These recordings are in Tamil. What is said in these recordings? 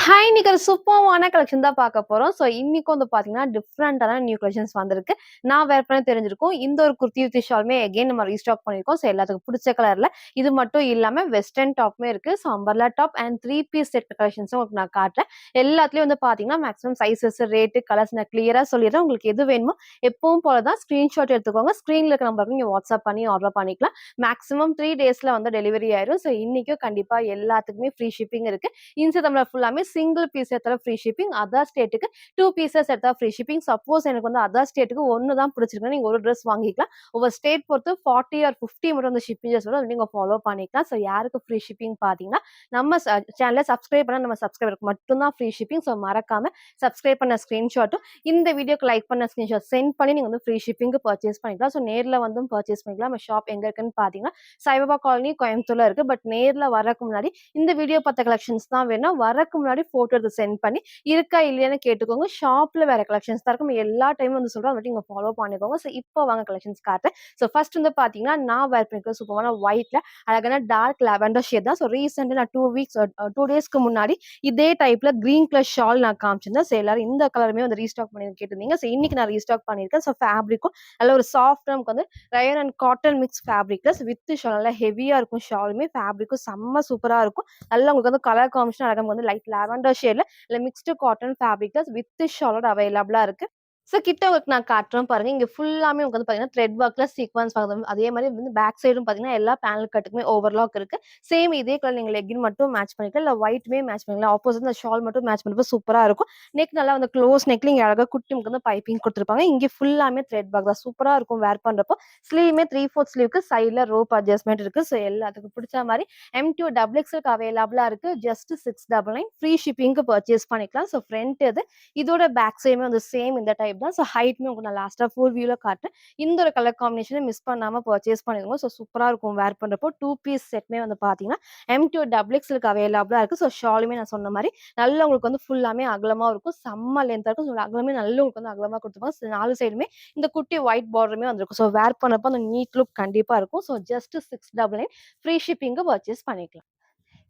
ஹாய்! இன்னைக்கு ஒரு சூப்பர்வான கலெக்ஷன் தான் பார்க்க போறோம். ஸோ இன்னைக்கும் வந்து பார்த்தீங்கன்னா, டிஃப்ரெண்டான நியூ கலெக்ஷன்ஸ் வந்திருக்கு. நான் வேர் பண்ண தெரிஞ்சிருக்கும். இந்த ஒரு குர்த்தி வித் ஷாலுமே அகைன் நம்ம ரீஸ்டாக் பண்ணியிருக்கோம். ஸோ எல்லாத்துக்கும் புடிச்ச கலர்ல. இது மட்டும் இல்லாம வெஸ்டர்ன் டாப்புமே இருக்கு. So umbrella top and 3 piece set கலெக்ஷன்ஸும் உங்களுக்கு நான் காட்டுறேன். எல்லாத்துலயும் வந்து பார்த்தீங்கன்னா, மேக்ஸிமம் சைஸஸ், ரேட்டு, கலர்ஸ் நான் கிளியரா சொல்லிடுறேன். உங்களுக்கு எது வேணுமோ எப்பவும் போல தான் ஸ்கிரீன்ஷாட் எடுத்துக்கோங்க. ஸ்க்ரீன்ல இருக்க நம்பருக்கு நீங்க வாட்ஸ்அப் பண்ணி ஆர்டர் பண்ணிக்கலாம். மேக்ஸிமம் 3 டேஸ்ல வந்து டெலிவரி ஆயிரும். ஸோ இன்னைக்கும் கண்டிப்பா எல்லாத்துக்குமே ஃப்ரீ ஷிப்பிங் இருக்கு. இன்ஸ்டா தமிழர் ஃபுல்லாமே சிங்கிள் பீஸ் எடுத்தா ஃப்ரீ ஷிப்பிங். அதர் ஸ்டேட்டுக்கு 2 பீசஸ் எடுத்தா ஃப்ரீ ஷிப்பிங். சப்போஸ் எனக்கு வந்து அதர் ஸ்டேட்டுக்கு 1 தான் பிடிச்சிருக்குன்னா நீங்க ஒரு ட்ரெஸ் வாங்கிக்கலாம். ஒவ்வொரு ஸ்டேட் பொறுத்து 40 ஆர் 50 மட்டும் அந்த ஷிப்பிங் சார்ஜ் வரும். அத நீங்க ஃபாலோ பண்ணிக்கலாம். ஸோ யாருக்கு ஃப்ரீ ஷிப்பிங் பார்த்தீங்கன்னா, நம்ம சேனல சப்ஸ்கிரைப் பண்ணா நம்ம சப்ஸ்கிரைபருக்கு மட்டும் தான் ஃப்ரீ ஷிப்பிங். ஸோ மறக்காம சப்ஸ்கிரைப் பண்ண ஸ்கிரீன்ஷாட்டும், இந்த வீடியோக்கு லைக் பண்ண ஸ்கிரீன்ஷாட் சென்ட் பண்ணி நீங்க வந்து ஃப்ரீ ஷிப்பிங்க்கு பர்ச்சேஸ் பண்ணிக்கலாம். ஸோ நேர்ல வந்தும் பர்ச்சேஸ் பண்ணிக்கலாம். நம்ம ஷாப் எங்க இருக்குன்னு பார்த்தீங்கன்னா, சாய்பாபா காலனி கோயம்புத்தூர்ல இருக்கு. பட் நேர்ல வரக்கு முன்னாடி இந்த வீடியோ பார்த்த கலெக்ஷன்ஸ் தான் வேணும்னா வரக்கு முன்னாடி ஃபோட்டோ எடுத்து சென்ட் பண்ணி இருக்கா இல்லையான்னு கேட்டுக்கோங்க. ஷாப்ல வேற கலெக்ஷன்ஸ் தான் இருக்கும். எல்லா டைமும் வந்து சொல்றேன். அதை நீங்க ஃபாலோ பண்ணிக்கோங்க. ஸோ இப்போ வாங்க கலெக்ஷன்ஸ் காட்டுறேன். ஸோ ஃபர்ஸ்ட் வந்து பார்த்தீங்கன்னா, நான் வேர் பண்ணிருக்க சூப்பரான ஒயிட்ல அழகான டார்க் லாவெண்டர் ஷேட் தான். ஸோ ரீசெண்டா நான் 2 டேஸ்க்கு முன்னாடி இதே டைப்ல கிரீன் கலர் ஷால் நான் காமிச்சிருந்தேன். ஸோ எல்லாரும் இந்த கலருமே வந்து ரீஸ்டாக் பண்ணி கேட்டிருந்தீங்க. ஸோ இன்னைக்கு நான் ரீஸ்டாக் பண்ணியிருக்கேன். ஸோ ஃபேப்ரிக்கும் நல்ல ஒரு சாஃப்ட் நமக்கு வந்து ரயன் அண்ட் காட்டன் மிக்ஸ் ஃபேப்ரிக்ல வித் ஷால் நல்லா ஹெவியா இருக்கும். ஷாலுமே ஃபேப்ரிக்கும் செம்ம சூப்பரா இருக்கும். நல்லா உங்களுக்கு வந்து கலர் காம்பினேஷன் அழகா வந்து லைட் லாவெண்டர் ஷேட்ல இல்ல மிக்ஸ்டு காட்டன் ஃபேப்ரிக்ல வித் ஷாலோட அவைலபிளா இருக்கு. ஸோ கிட்ட ஒர்க் நான் காட்டுறேன் பாருங்க. இங்க ஃபுல்லாமே உங்களுக்கு வந்து பார்த்தீங்கன்னா, த்ரெட் ஒர்க்ல சீக்வென்ஸ் வருது. அதே மாரி வந்து பேக் சைடும் பார்த்தீங்கன்னா, எல்லா பேனல் கட்டுக்குமே ஓவர்லாக் இருக்கு. சேம் இதே கலர் நீங்க லெக்கின் மட்டும் மேட்ச் பண்ணிக்கலாம். இல்ல ஒயிட்டுமே மேட்ச் பண்ணிக்கலாம். ஆப்போசிட் இந்த ஷால் மட்டும் மேட்ச் பண்றப்போ சூப்பரா இருக்கும். நெக் நல்லா வந்து க்ளோஸ் நெக்ல இங்க அழகா குட்டி நமக்கு வந்து பைப்பிங் குடுத்துருப்பாங்க. இங்க ஃபுல்லாமே த்ரெட் ஒர்க் தான். சூப்பரா இருக்கும் வேர் பண்றப்போ. ஸ்லீவுமே 3/4 ஸ்லீவ்க்கு சைட்ல ரோப் அட்ஜஸ்ட்மென்ட் இருக்கு. ஸோ எல்லாத்துக்கும் பிடிச்ச மாரி M2 டபுள் எக்ஸ்எல்க்கு அவைலபிளா இருக்கு. ஜஸ்ட் 699 ஃப்ரீ ஷிப்பிங்க்கு பர்ச்சேஸ் பண்ணிக்கலாம். ஸோ ஃப்ரண்ட் இது. இதோட பேக் சைடுமே வந்து சேம் இந்த டைப் தான். ஸோ ஹைட்மே உங்களுக்கு நான் லாஸ்ட்டா ஃபுல் வியூல காட்டுறேன். இந்த ஒரு கலர் காம்பினேஷன மிஸ் பண்ணாம பர்ச்சேஸ் பண்ணிருங்க. ஸோ சூப்பரா இருக்கும் வேர் பண்றப்போ. 2 பீஸ் செட்மே வந்து பார்த்தீங்கன்னா, M2 டபுள் எக்ஸ்எல்க்கு அவைலபிளா இருக்கு. ஸோ ஷாலுமே நான் சொன்ன மாரி நல்லா உங்களுக்கு வந்து ஃபுல்லாமே அகலமா இருக்கும். செம்ம லென்த்தா இருக்கும். ஸோ அகலமே நல்லா உங்களுக்கு வந்து அகலமா குடுத்துருப்பாங்க. ஸோ 4 சைடுமே இந்த குட்டி ஒயிட் பார்டருமே வந்திருக்கும். ஸோ வேர் பண்ணப்போ அந்த நீட் லுக் கண்டிப்பா இருக்கும். ஸோ ஜஸ்ட் 699 ஃப்ரீ ஷிப்பிங்க்கு பர்ச்சேஸ் பண்ணிக்கலாம்.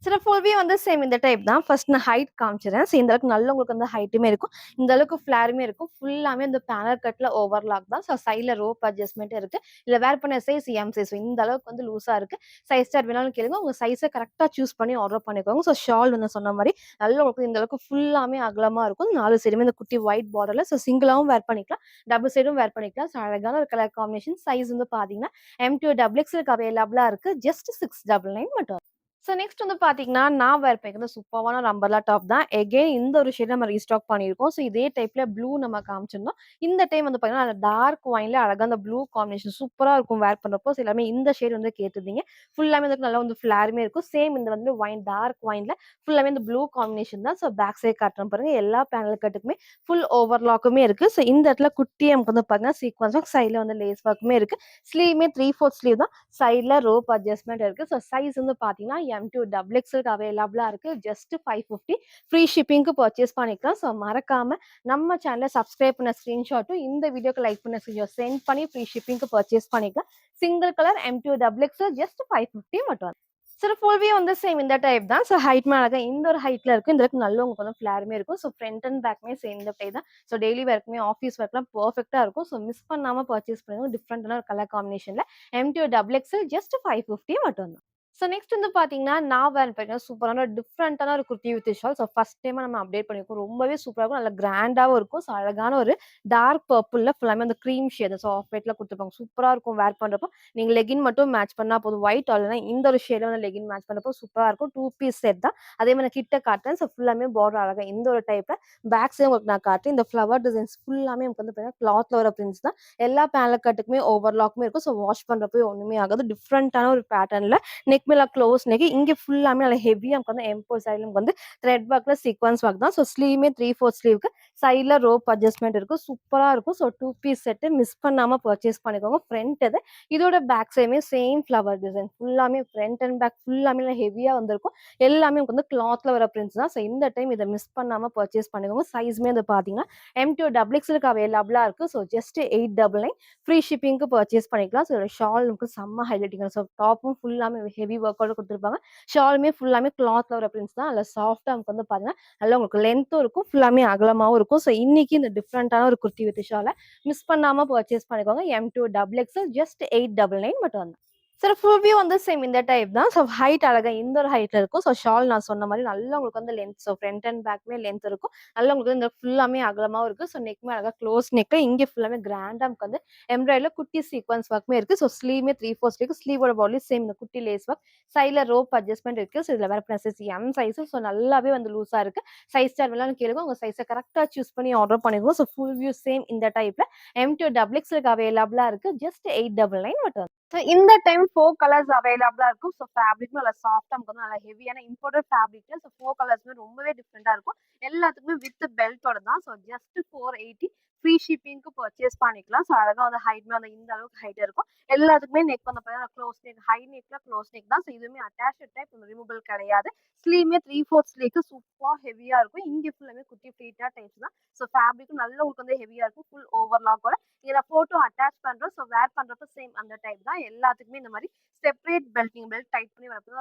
சில ஃபுல்வே வந்து சேம் இந்த டைப் தான். ஃபர்ஸ்ட் நான் ஹைட் காமிச்சுறேன். ஸோ இந்த அளவுக்கு நல்ல உங்களுக்கு வந்து ஹைட்டுமே இருக்கும். இந்த அளவுக்கு ஃப்ளேருமே இருக்கும். ஃபுல்லாமே இந்த பேனல் கட்ல ஓவர்லாக் தான். ஸோ சைட்ல ரோப் அட்ஜஸ்ட்மென்ட் இருக்கு. இதுல வேர் பண்ண சைஸ் எம் சைஸ். இந்த அளவுக்கு வந்து லூஸா இருக்கு. சைஸ் சார்ட் வேணாலும் கேளுங்க. உங்க சைஸ கரெக்ட்டா சூஸ் பண்ணி ஆர்டர் பண்ணிக்கோங்க. ஸோ ஷால் வந்து சொன்ன மாரி நல்ல உங்களுக்கு இந்த அளவுக்கு ஃபுல்லாமே அகலமா இருக்கும். 4 சைடுமே இந்த குட்டி ஒயிட் பார்டர்ல ஸோ சிங்கிளாவும் வேர் பண்ணிக்கலாம். டபுள் சைடும் வேர் பண்ணிக்கலாம். ஸோ அழகான ஒரு கலர் காம்பினேஷன். சைஸ் வந்து பார்த்தீங்கன்னா, M2 டபுள் எக்ஸ்எல்க்கு அவைலபிளா இருக்கு. ஜஸ்ட் 699 மட்டும். ஸோ நெக்ஸ்ட் வந்து பார்த்தீங்கன்னா, நான் வேர் பண்ணியிருக்கிறது சூப்பர்வான ஒரு அம்பர்லா டாப் தான். எகைன் இந்த ஒரு ஷேட் நம்ம ரீஸ்டாக் பண்ணியிருக்கோம். ஸோ இதே டைப்ல ப்ளூ நம்ம காமிச்சிருந்தோம். இந்த டைம் வந்து பார்த்தீங்கன்னா, டார்க் ஒயின்ல அழகா அந்த ப்ளூ காம்பினேஷன் சூப்பரா இருக்கும் வேர் பண்றப்போ. ஸோ எல்லாருமே இந்த ஷேட் வந்து கேட்டிருந்தீங்க. ஃபுல்லாமே வந்து நல்லா வந்து ஃப்ளேருமே இருக்கும். சேம் இந்த வந்து ஒயின் டார்க் ஒயின்ல ஃபுல்லாவே இந்த ப்ளூ காம்பினேஷன் தான். ஸோ பேக் சைட் காட்டுறேன் பாருங்க. எல்லா பேனல் கட்டுக்குமே ஃபுல் ஓவர்லாக்குமே இருக்கு. ஸோ இந்த இடத்துல குட்டியா நமக்கு வந்து பார்த்தீங்கன்னா, சீக்வென்ஸ் ஒர்க் சைட்ல வந்து லேஸ் ஒர்க்குமே இருக்கு. ஸ்லீவுமே 3/4 ஸ்லீவ் தான். சைட்ல ரோப் அட்ஜஸ்ட்மென்ட் இருக்கு. ஸோ சைஸ் வந்து பார்த்தீங்கன்னா, M2 டபுள் எக்ஸ்எல்க்கு அவைலபிளா இருக்கு. ஜஸ்ட் 550 ஃப்ரீ ஷிப்பிங்க்கு பர்ச்சேஸ் பண்ணிக்கலாம். ஸோ மறக்காம நம்ம சேனல சப்ஸ்கிரைப் பண்ண ஸ்கிரீன்ஷாட்டும், இந்த வீடியோக்கு லைக் பண்ண ஸ்கிரீன்ஷாட் சென்ட் பண்ணி ஃப்ரீ ஷிப்பிங்க்கு பர்ச்சேஸ் பண்ணிக்கலாம். Single colour M2 double XL just 550 மட்டும். சில ஃபுல்வே வந்து சேம் இந்த டைப் தான். ஸோ ஹைட்மே அழகா இந்த ஒரு ஹைட்ல இருக்கு. இந்த அளவுக்கு நல்ல உங்களுக்கு வந்து ஃப்ளேருமே இருக்கும். ஸோ ஃப்ரண்ட் அண்ட் பேக்குமே சேம் இந்த டைப் தான். ஸோ டெய்லி வேர்க்குமே, ஆஃபீஸ் வேர்க்லாம் பெர்ஃபெக்ட்டா இருக்கும். ஸோ மிஸ் பண்ணாம பர்ச்சேஸ் பண்ணுங்க. டிஃபரண்டான ஒரு கலர் காம்பினேஷன்ல M2 டபுள் எக்ஸ்எல் ஜஸ்ட் 550 மட்டும் தான். ஸோ நெக்ஸ்ட் வந்து பார்த்தீங்கன்னா, நான் வேர் பண்ணியிருக்கேன் சூப்பரான டிஃப்ரெண்டான ஒரு kurti with shawl. So first டைமா நம்ம அப்டேட் பண்ணியிருக்கோம். ரொம்பவே சூப்பரா இருக்கும். நல்லா கிராண்டாவும் இருக்கும். ஸோ அழகான ஒரு டார்க் பர்பிள்ல ஃபுல்லாமே அந்த கிரீம் ஷேட் ஸோ ஆஃப் ஒயிட்ல குடுத்துருப்பாங்க. சூப்பரா இருக்கும் வேர் பண்றப்போ. நீங்க லெகின் மட்டும் மேட்ச் பண்ணா போதும். ஒயிட் இல்லனா இந்த ஒரு ஷேட்ல வந்து லெகின் மேட்ச் பண்ணப்போ சூப்பரா இருக்கும். 2 பீஸ் செட் தான். அதே மாரி நான் கிட்ட காட்டுறேன். ஸோ ஃபுல்லாமே பார்டர் அழகா இந்த ஒரு டைப்ல பேக் சைடும் உங்களுக்கு நான் காட்டுறேன். இந்த ஃப்ளவர் டிசைன்ஸ் ஃபுல்லாமே நமக்கு வந்து பார்த்தீங்கன்னா, கிளாத்ல வர பிரிண்ட்ஸ் தான். எல்லா பேனல் கட்டுக்குமே ஓவர்லாக்குமே இருக்கும். ஸோ வாஷ் பண்றப்போ ஒண்ணுமே ஆகாது. டிஃப்ரெண்டான ஒரு பேட்டர்ன்ல நெக் மேல க்ளோஸ் நெக். இங்க ஃபுல்லாமே நல்லா ஹெவியா நமக்கு வந்து எம்போஸ் சைடுல நமக்கு வந்து த்ரெட் ஒர்க்ல சீக்வென்ஸ் ஒர்க் தான். ஸோ ஸ்லீவுமே 3/4 ஸ்லீவ்க்கு சைட்ல ரோப் அட்ஜஸ்ட்மென்ட் இருக்கும். சூப்பரா இருக்கும். ஸோ 2 பீஸ் செட் மிஸ் பண்ணாம பர்ச்சேஸ் பண்ணிக்கோங்க. ஃப்ரண்ட் இது. இதோட பேக் சைடுமே சேம் ஃப்ளவர் டிசைன். ஃபுல்லாமே ஃப்ரண்ட் அண்ட் பேக் ஃபுல்லாமே நல்லா ஹெவியா வந்திருக்கும். எல்லாமே உங்களுக்கு வந்து கிளாத்ல வர பிரிண்ட்ஸ் தான். ஸோ இந்த டைம் இத மிஸ் பண்ணாம பர்ச்சேஸ் பண்ணிக்கோங்க. சைஸ்மே வந்து பார்த்தீங்கன்னா, M2 டபுள் எக்ஸ்எல்க்கு அவைலபிளா இருக்கு. ஸோ ஜஸ்ட் 899 ஃப்ரீ ஷிப்பிங்க்கு பர்ச்சேஸ் பண்ணிக்கலாம். ஸோ ஷால் நமக்கு செம்ம ஹைலைட்டிங்கா ஸோ டாப்பும் ஃபுல்லாமே ஹெவி ஒர்க்கோட குடுத்துருப்பாங்க. ஷாலுமே ஃபுல்லாமே கிளாத்ல வர பிரிண்ட்ஸ் தான். நல்லா சாஃப்ட்டா நமக்கு வந்து பார்த்தீங்கன்னா, நல்லா உங்களுக்கு லென்த்தும் இருக்கும். ஃபுல்லாமே அகலமாவும் இருக்கும். ஸோ இன்னைக்கு இந்த டிஃபரண்டான ஒரு குர்த்தி வித் ஷால மிஸ் பண்ணாம பர்ச்சேஸ் பண்ணிக்கோங்க. M2 டபுள் எக்ஸல் ஜஸ்ட் 899 மட்டும் தான். சார் ஃபுல் வியூ வந்து சேம் இந்த டைப் தான். ஸோ ஹைட் அழகா இந்த ஒரு ஹைட்ல இருக்கும். ஸோ ஷால் நான் சொன்ன மாரி நல்லா உங்களுக்கு வந்து லென்த் ஸோ ஃப்ரண்ட் அண்ட் பேக்குமே லென்த் இருக்கும். நல்லா உங்களுக்கு வந்து இந்த ஃபுல்லாமே அகலமாவும் இருக்கு. ஸோ நெக்குமே அழகா க்ளோஸ் நெக். இங்க ஃபுல்லாமே கிராண்டா நமக்கு வந்து எம்ப்ராய்டரில குட்டி சீக்வென்ஸ் ஒர்க்குமே இருக்கு. ஸோ ஸ்லீவ்மே 3/4 ஸ்லீவ். ஸ்லீவோட பாடிலயும் சேம் இந்த குட்டி லேஸ் ஒர்க். சைட்ல ரோப் அட்ஜஸ்ட்மென்ட் இருக்கு. ஸோ இதுல வேற சைஸ் எம் சைஸ். ஸோ நல்லாவே வந்து லூஸா இருக்கு. சைஸ் சார்ட் வேணாலும் கேளுங்க. உங்க சைஸ கரெக்ட்டா சூஸ் பண்ணி ஆர்டர் பண்ணிக்கோங்க. ஸோ ஃபுல் வியூ சேம் இந்த டைப்ல M2 டபுள் எக்ஸ்எல்க்கு அவைலபிளா இருக்கு. ஜஸ்ட் 899 மட்டும். ஸோ இந்த டைம் 4 கலர்ஸ் அவைலபிளா இருக்கும். ஸோ ஃபேப்ரிக்கும் நல்லா சாஃப்ட்டா நமக்கு வந்து நல்லா ஹெவியான இம்போர்ட்டட் ஃபேப்ரிக்ல ஸோ 4 கலர்ஸுமே ரொம்பவே டிஃப்ரெண்டா இருக்கும். எல்லாத்துக்குமே வித் பெல்ட்டோட தான். ஸோ ஜஸ்ட் 480 ஃப்ரீ ஷிப்பிங்க்கு பர்ச்சேஸ் பண்ணிக்கலாம். ஸோ அழகா வந்து ஹைட்மே வந்து இந்த அளவுக்கு ஹைட் இருக்கும். எல்லாத்துக்குமே நெக் வந்து பார்த்தீங்கன்னா க்ளோஸ் நெக், ஹை நெக்ல க்ளோஸ் நெக் தான். ஸோ இதுவுமே அட்டாச்ட் டைப் ரிமூவபிள் கிடையாது. ஸ்லீவ்மே 3/4 ஸ்லீவ்க்கு சூப்பரா ஹெவியா இருக்கும். இங்க ஃபுல்லாமே குட்டி ஃப்ளீட்டா டைப்ஸ் தான். ஸோ ஃபேப்ரிக்கும் நல்ல உங்களுக்கு வந்து ஹெவியா இருக்கும். ஃபுல் ஓவர்லாக்கோட இதில் ஃபோட்டோ அட்டாச் பண்ணுறோம். ஸோ வேர் பண்ணுறப்ப சேம் அந்த டைப் தான். எல்லாத்துக்குமே இந்த மாதிரி செப்பரேட் பெல்ட் நீங்கள் பெல்ட் டைட் பண்ணி வரப்போ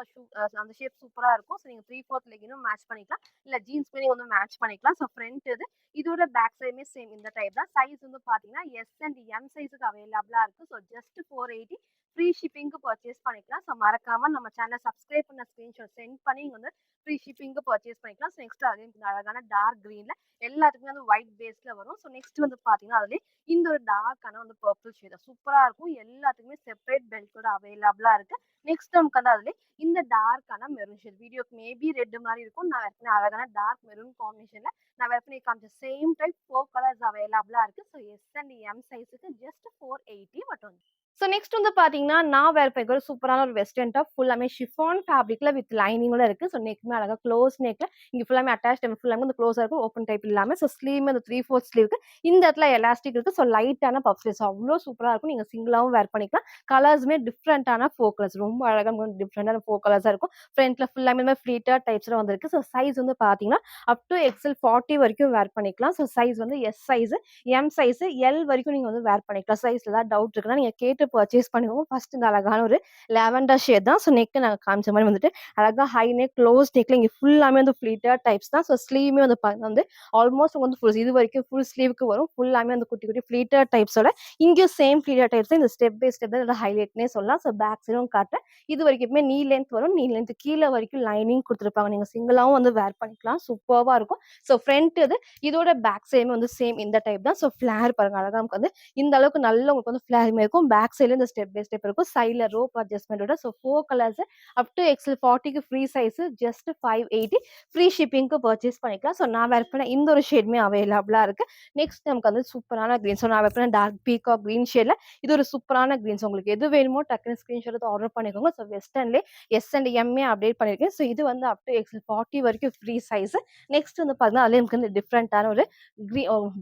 அந்த ஷேப் சூப்பராக இருக்கும். ஸோ நீங்கள் 3/4 லெகினும் மேட்ச் பண்ணிக்கலாம். இல்லை ஜீன்ஸ் பண்ணி வந்து மேட்ச் பண்ணிக்கலாம். ஸோ ஃப்ரண்ட் இது இதோட பேக் சைடுமே சேம் இந்த டைப் தான். சைஸ் வந்து பார்த்தீங்கன்னா எஸ் அண்ட் எம் சைஸுக்கு அவைலபிளாக இருக்குது. ஸோ ஜஸ்ட் 480 ஃப்ரீ ஷிப்பிங்க்கு பர்ச்சேஸ் பண்ணிக்கலாம். ஸோ மறக்காம நம்ம சேனலை சப்ஸ்கிரைப் பண்ண ஸ்க்ரீன்ஷாட் சென்ட் பண்ணி நீங்கள் வந்து ஃப்ரீ ஷிப்பிங்க்கு பர்ச்சேஸ் பண்ணிக்கலாம். ஸோ நெக்ஸ்ட் அதே அழகான டார்க் க்ரீனில் எல்லாத்துக்குமே வந்து ஒயிட் பேஸ்ல வரும். ஸோ நெக்ஸ்ட் வந்து பார்த்தீங்கன்னா அதுலேயே இந்த ஒரு டார்க்கான வந்து பர்பிள் ஷேட் சூப்பரா இருக்கும். எல்லாத்துக்குமே செப்பரேட் பெல்ட்டோட அவைலபிளா இருக்கு. நெக்ஸ்ட் நமக்கு வந்து அதுல இந்த டார்க்கான மெரூன் ஷேட் வீடியோக்கு மேபி ரெட் மாதிரி இருக்கும். நான் ஏற்கனவே அழகான டார்க் மெரூன் காம்பினேஷன்ல நான் ஏற்கனவே காமிச்ச சேம் டைப் 4 கலர்ஸ் அவைலபிளா இருக்கு. ஸோ எஸ் அண்ட் எம் சைஸுக்கு ஜஸ்ட் 480 மட்டும். ஸோ நெக்ஸ்ட் வந்து பார்த்தீங்கன்னா, நான் வேர் பண்ணிக்க ஒரு சூப்பரான ஒரு வெஸ்டர்ன் டாப் ஃபுல்லாமே ஷிஃபான் ஃபேப்ரிக்ல வித் லைனிங்கோட இருக்கு. ஸோ நெக்குமே அழகா க்ளோஸ் நெக்ல இங்க ஃபுல்லாமே அட்டாச் ஃபுல்லாமே வந்து க்ளோஸா இருக்கும். ஓப்பன் டைப் இல்லாம ஸோ ஸ்லீவ்மே அந்த 3/4 ஸ்லீவ்க்கு இந்த இடத்துல எலாஸ்டிக் இருக்கு. ஸோ லைட்டான பஃப் ஸ்லீவ்ஸ் அவ்ளோ சூப்பரா இருக்கும். நீங்க சிங்கிளாவும் வேர் பண்ணிக்கலாம். கலர்ஸுமே டிஃப்ரெண்டான 4 கலர்ஸ் ரொம்ப அழகா டிஃப்ரெண்டான 4 கலர்ஸா இருக்கும். ஃப்ரண்ட்ல ஃபுல்லாமே இந்த மாதிரி ஃப்ளீட்டட் டைப்ஸ்ல வந்திருக்கு. ஸோ சைஸ் வந்து பார்த்தீங்கன்னா, அப் டு எக்ஸ்எல் 40 வரைக்கும் வேர் பண்ணிக்கலாம். ஸோ சைஸ் வந்து S size, M size, L வரைக்கும் நீங்க வந்து வேர் பண்ணிக்கலாம். சைஸ்ல ஏதாவது டவுட் இருக்குன்னா நீங்க கேட்டு பர்ச்சேஸ் பண்ணிக்கோங்க. ஃபர்ஸ்ட் இந்த அழகான ஒரு லாவெண்டர் ஷேட் தான். ஸோ நெக் நாங்க காமிச்ச மாதிரி வந்துட்டு அழகா ஹை நெக், க்ளோஸ் நெக்ல இங்க ஃபுல்லாமே வந்து ஃப்ளீட்டட் டைப்ஸ் தான். ஸோ ஸ்லீவுமே வந்து வந்து ஆல்மோஸ்ட் வந்து ஃபுல் இது வரைக்கும் ஃபுல் ஸ்லீவுக்கு வரும். ஃபுல்லாமே வந்து குட்டி குட்டி ஃப்ளீட்டட் டைப்ஸோட இங்கேயும் சேம் ஃப்ளீட்டட் டைப்ஸ் இந்த ஸ்டெப் பை ஸ்டெப் தான் இதோட ஹைலைட்னே சொல்லலாம். ஸோ பேக் சைடும் காட்டுறேன். இது வரைக்குமே நீ லென்த் வரும். நீ லென்த் கீழ வரைக்கும் லைனிங் குடுத்துருப்பாங்க. நீங்க சிங்கிளாவும் வந்து வேர் பண்ணிக்கலாம். சூப்பர்வா இருக்கும். ஸோ ஃப்ரண்ட் இது இதோட பேக் சைடுமே வந்து சேம் இந்த டைப் தான். ஸோ ஃபிளேர் பாருங்க அழகா நமக்கு வந்து இந்த அளவுக்கு நல்ல உங்களுக்கு வந்து ஃபிளேருமே இருக்கும். பேக் சைடுல இந்த ஸ்டெப் பை ஸ்டெப் இருக்கும். சைடுல ரோப் அட்ஜஸ்ட்மென்ட்டோட so 4 colours up to XL 40க்கு ஃப்ரீ சைஸ் ஜஸ்ட் 580 ஃப்ரீ ஷிப்பிங்க்கு பர்ச்சேஸ் பண்ணிக்கலாம். ஸோ நான் வேர் பண்ண இந்த ஒரு ஷேடுமே அவைலபிளா இருக்கு. நெக்ஸ்ட் நமக்கு வந்து சூப்பரான கிரீன். ஸோ நான் வேர் பண்ண டார்க் பீகாக் கிரீன் ஷேட்ல இது ஒரு சூப்பரான கிரீன். ஸோ உங்களுக்கு எது வேணுமோ டக்குனு ஸ்கிரீன்ஷாட் எடுத்து ஆர்டர் பண்ணிக்கோங்க. ஸோ வெஸ்டர்ன்லேயே எஸ் அண்ட் எம்ஏ அப்டேட் பண்ணியிருக்கேன். ஸோ இது வந்து அப் டு எக்ஸ்எல் 40 வரைக்கும் ஃப்ரீ சைஸ். நெக்ஸ்ட் வந்து பார்த்தீங்கன்னா அதுலேயே நமக்கு வந்து டிஃப்ரெண்டான ஒரு